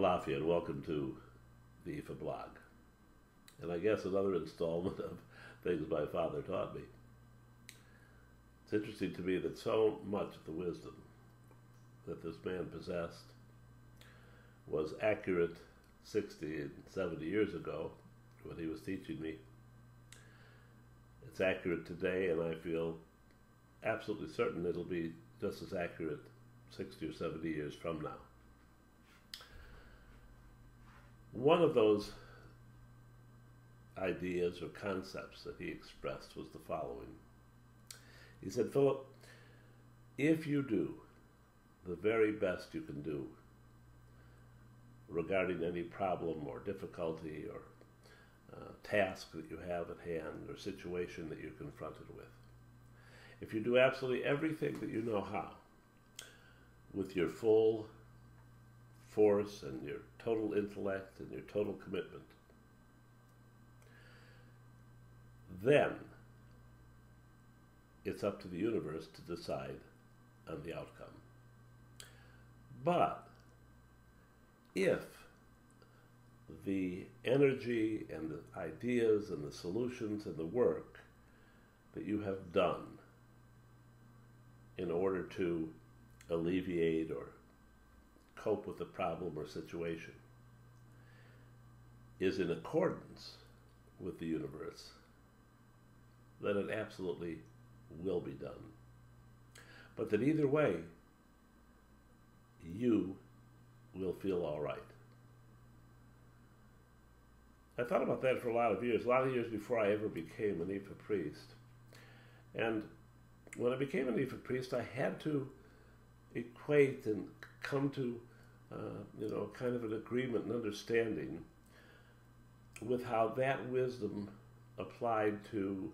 Alafia, and welcome to the Iyanifa blog. And I guess another installment of things my father taught me. It's interesting to me that so much of the wisdom that this man possessed was accurate 60 and 70 years ago when he was teaching me. It's accurate today, and I feel absolutely certain it'll be just as accurate 60 or 70 years from now. One of those ideas or concepts that he expressed was the following. He said, Philip, if you do the very best you can do regarding any problem or difficulty or task that you have at hand or situation that you're confronted with, if you do absolutely everything that you know how, with your full force and your total intellect and your total commitment, then it's up to the universe to decide on the outcome. But if the energy and the ideas and the solutions and the work that you have done in order to alleviate or cope with a problem or situation is in accordance with the universe, then it absolutely will be done. But that either way, you will feel all right. I thought about that for a lot of years before I ever became an Iyanifa priest. And when I became an Iyanifa priest, I had to equate and come to kind of an agreement and understanding with how that wisdom applied to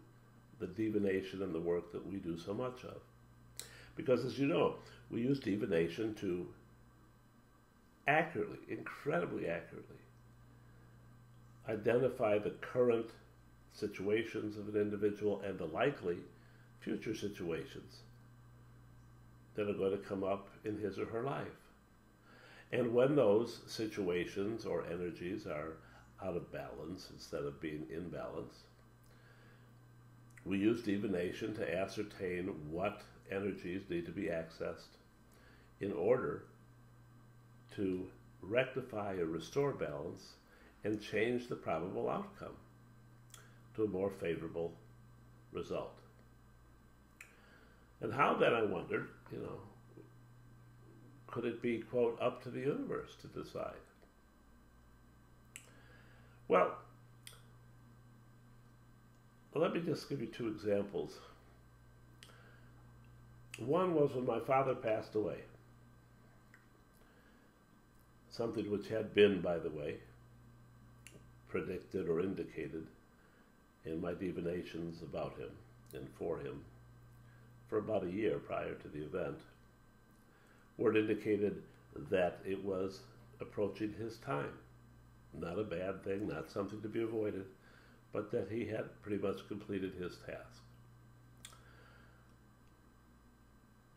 the divination and the work that we do so much of. Because as you know, we use divination to accurately, incredibly accurately, identify the current situations of an individual and the likely future situations that are going to come up in his or her life. And when those situations or energies are out of balance instead of being in balance, we use divination to ascertain what energies need to be accessed in order to rectify or restore balance and change the probable outcome to a more favorable result. And how then, I wondered, could it be, quote, up to the universe to decide? Well, let me just give you two examples. One was when my father passed away, something which had been, by the way, predicted or indicated in my divinations about him and for him for about a year prior to the event, where it indicated that it was approaching his time. Not a bad thing, not something to be avoided, but that he had pretty much completed his task.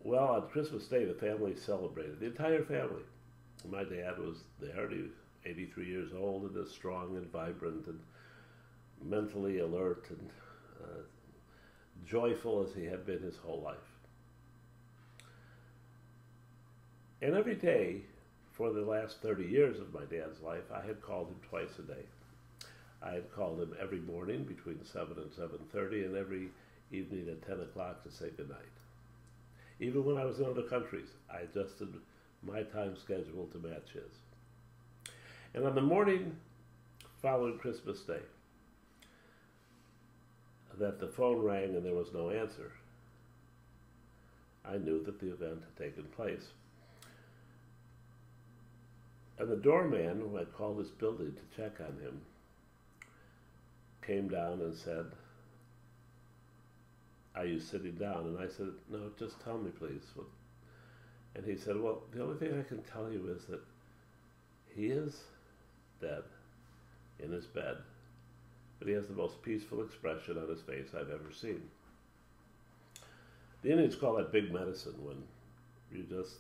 Well, on Christmas Day, the family celebrated, the entire family. My dad was there, he was 83 years old and as strong and vibrant and mentally alert and joyful as he had been his whole life. And every day for the last 30 years of my dad's life, I had called him twice a day. I had called him every morning between 7 and 7:30 and every evening at 10 o'clock to say goodnight. Even when I was in other countries, I adjusted my time schedule to match his. And on the morning following Christmas Day, that the phone rang and there was no answer, I knew that the event had taken place. And the doorman who had called this building to check on him came down and said, "Are you sitting down?" And I said, "No, just tell me, please." And he said, "Well, the only thing I can tell you is that he is dead in his bed, but he has the most peaceful expression on his face I've ever seen." The Indians call that big medicine, when you just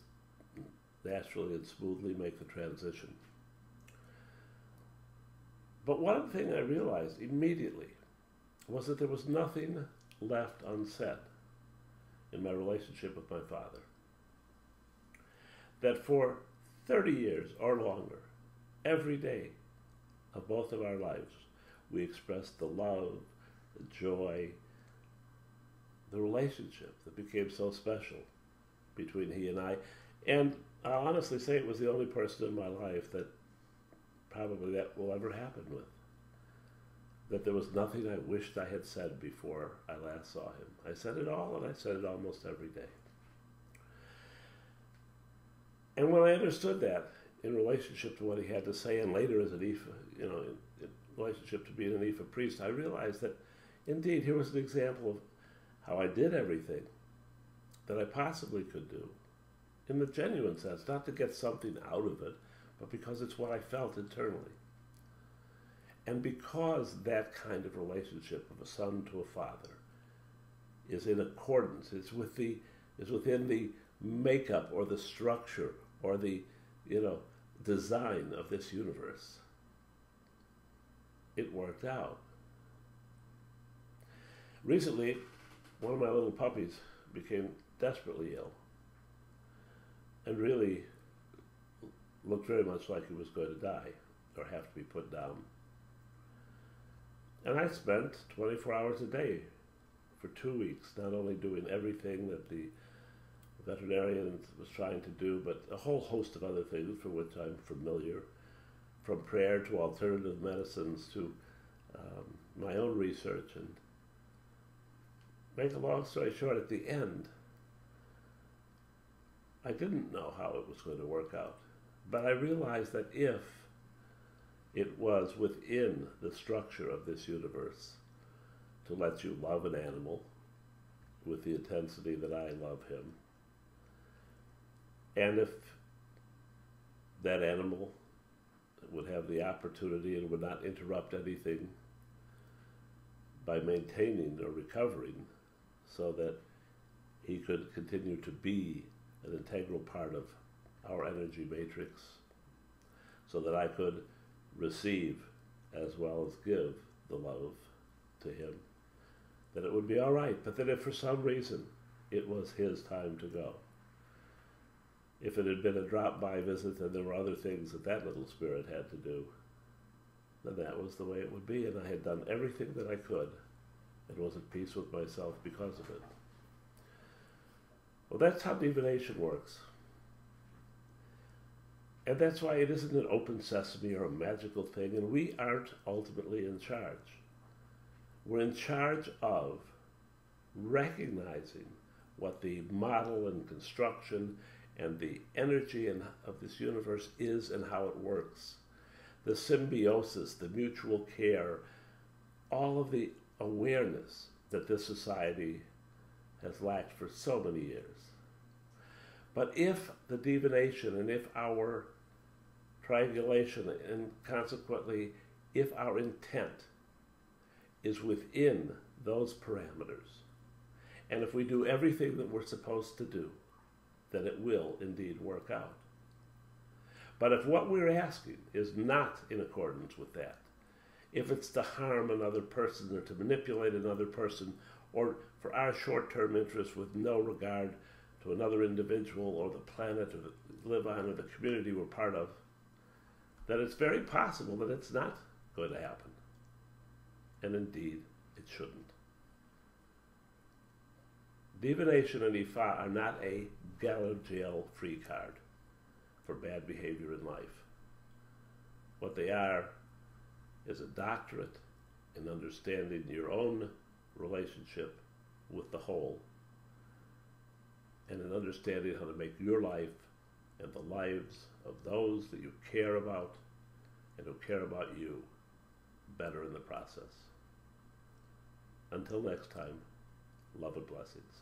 naturally and smoothly make the transition. But one thing I realized immediately was that there was nothing left unsaid in my relationship with my father. That for 30 years or longer, every day of both of our lives, we expressed the love, the joy, the relationship that became so special between he and I. And I'll honestly say it was the only person in my life that probably that will ever happen with. That there was nothing I wished I had said before I last saw him. I said it all, and I said it almost every day. And when I understood that in relationship to what he had to say, and later as an Iyanifa, in relationship to being an Iyanifa priest, I realized that indeed here was an example of how I did everything that I possibly could do, in the genuine sense, not to get something out of it, but because it's what I felt internally. And because that kind of relationship of a son to a father is in accordance, is within the makeup or the structure or the design of this universe, it worked out. Recently, one of my little puppies became desperately ill and really looked very much like he was going to die or have to be put down. And I spent 24 hours a day for 2 weeks, not only doing everything that the veterinarian was trying to do, but a whole host of other things for which I'm familiar, from prayer to alternative medicines to my own research. And make a long story short, at the end, I didn't know how it was going to work out. But I realized that if it was within the structure of this universe to let you love an animal with the intensity that I love him, and if that animal would have the opportunity and would not interrupt anything by maintaining or recovering, so that he could continue to be an integral part of our energy matrix, so that I could receive as well as give the love to him, that it would be all right. But that if for some reason it was his time to go, if it had been a drop-by visit and there were other things that that little spirit had to do, then that was the way it would be. And I had done everything that I could and was at peace with myself because of it. Well, that's how divination works. And that's why it isn't an open sesame or a magical thing, and we aren't ultimately in charge. We're in charge of recognizing what the model and construction and the energy of this universe is and how it works. The symbiosis, the mutual care, all of the awareness that this society has lacked for so many years. But if the divination and if our triangulation and consequently if our intent is within those parameters, and if we do everything that we're supposed to do, then it will indeed work out. But if what we're asking is not in accordance with that, if it's to harm another person or to manipulate another person, or for our short-term interest with no regard to another individual or the planet that we live on or the community we're part of, then it's very possible that it's not going to happen. And indeed, it shouldn't. Divination and Iyanifa are not a jail free card for bad behavior in life. What they are is a doctorate in understanding your own relationship with the whole, and in understanding how to make your life and the lives of those that you care about and who care about you better in the process. Until next time, love and blessings.